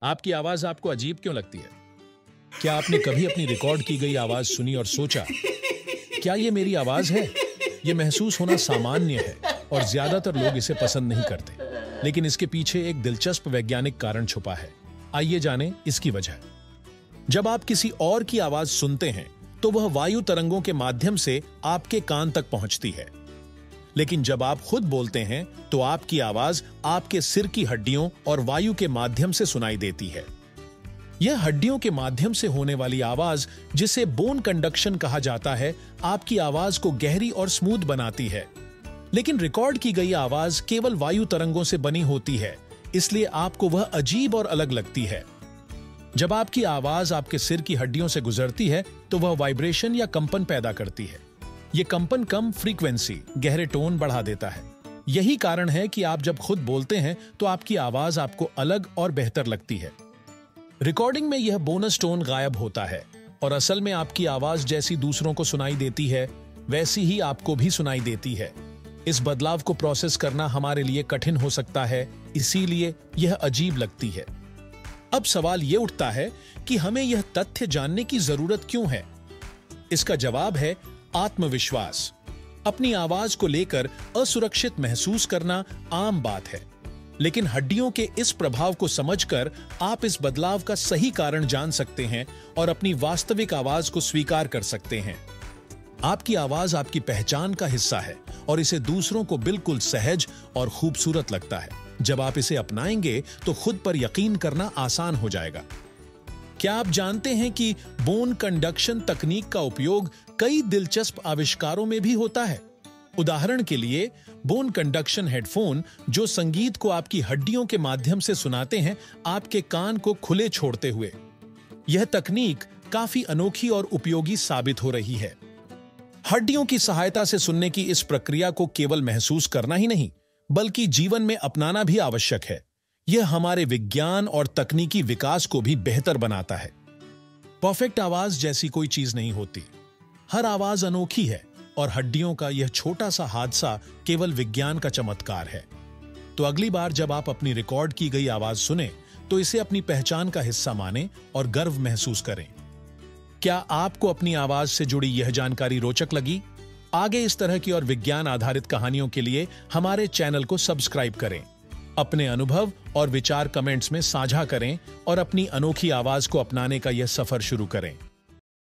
आपकी आवाज आपको अजीब क्यों लगती है? क्या आपने कभी अपनी रिकॉर्ड की गई आवाज सुनी और सोचा, क्या ये मेरी आवाज है? ये महसूस होना सामान्य है और ज्यादातर लोग इसे पसंद नहीं करते, लेकिन इसके पीछे एक दिलचस्प वैज्ञानिक कारण छुपा है। आइए जानें इसकी वजह। जब आप किसी और की आवाज सुनते हैं तो वह वायु तरंगों के माध्यम से आपके कान तक पहुंचती है, लेकिन जब आप खुद बोलते हैं तो आपकी आवाज आपके सिर की हड्डियों और वायु के माध्यम से सुनाई देती है। यह हड्डियों के माध्यम से होने वाली आवाज, जिसे बोन कंडक्शन कहा जाता है, आपकी आवाज को गहरी और स्मूथ बनाती है। लेकिन रिकॉर्ड की गई आवाज केवल वायु तरंगों से बनी होती है, इसलिए आपको वह अजीब और अलग लगती है। जब आपकी आवाज आपके सिर की हड्डियों से गुजरती है तो वह वाइब्रेशन या कंपन पैदा करती है। यह कंपन कम फ्रीक्वेंसी, गहरे टोन बढ़ा देता है। यही कारण है कि आप जब खुद बोलते हैं तो आपकी आवाज आपको अलग और बेहतर लगती है। रिकॉर्डिंग में यह बोनस टोन गायब होता है और असल में आपकी आवाज जैसी दूसरों को सुनाई देती है, वैसी ही आपको भी सुनाई देती है। इस बदलाव को प्रोसेस करना हमारे लिए कठिन हो सकता है, इसीलिए यह अजीब लगती है। अब सवाल यह उठता है कि हमें यह तथ्य जानने की जरूरत क्यों है? इसका जवाब है आत्मविश्वास। अपनी आवाज को लेकर असुरक्षित महसूस करना आम बात है, लेकिन हड्डियों के इस प्रभाव को समझकर आप इस बदलाव का सही कारण जान सकते हैं और अपनी वास्तविक आवाज को स्वीकार कर सकते हैं। आपकी आवाज आपकी पहचान का हिस्सा है और इसे दूसरों को बिल्कुल सहज और खूबसूरत लगता है। जब आप इसे अपनाएंगे तो खुद पर यकीन करना आसान हो जाएगा। क्या आप जानते हैं कि बोन कंडक्शन तकनीक का उपयोग कई दिलचस्प आविष्कारों में भी होता है? उदाहरण के लिए, बोन कंडक्शन हेडफोन, जो संगीत को आपकी हड्डियों के माध्यम से सुनाते हैं, आपके कान को खुले छोड़ते हुए। यह तकनीक काफी अनोखी और उपयोगी साबित हो रही है। हड्डियों की सहायता से सुनने की इस प्रक्रिया को केवल महसूस करना ही नहीं, बल्कि जीवन में अपनाना भी आवश्यक है। यह हमारे विज्ञान और तकनीकी विकास को भी बेहतर बनाता है। परफेक्ट आवाज जैसी कोई चीज नहीं होती। हर आवाज अनोखी है और हड्डियों का यह छोटा सा हादसा केवल विज्ञान का चमत्कार है। तो अगली बार जब आप अपनी रिकॉर्ड की गई आवाज सुने तो इसे अपनी पहचान का हिस्सा मानें और गर्व महसूस करें। क्या आपको अपनी आवाज से जुड़ी यह जानकारी रोचक लगी? आगे इस तरह की और विज्ञान आधारित कहानियों के लिए हमारे चैनल को सब्सक्राइब करें। अपने अनुभव और विचार कमेंट्स में साझा करें और अपनी अनोखी आवाज को अपनाने का यह सफर शुरू करें।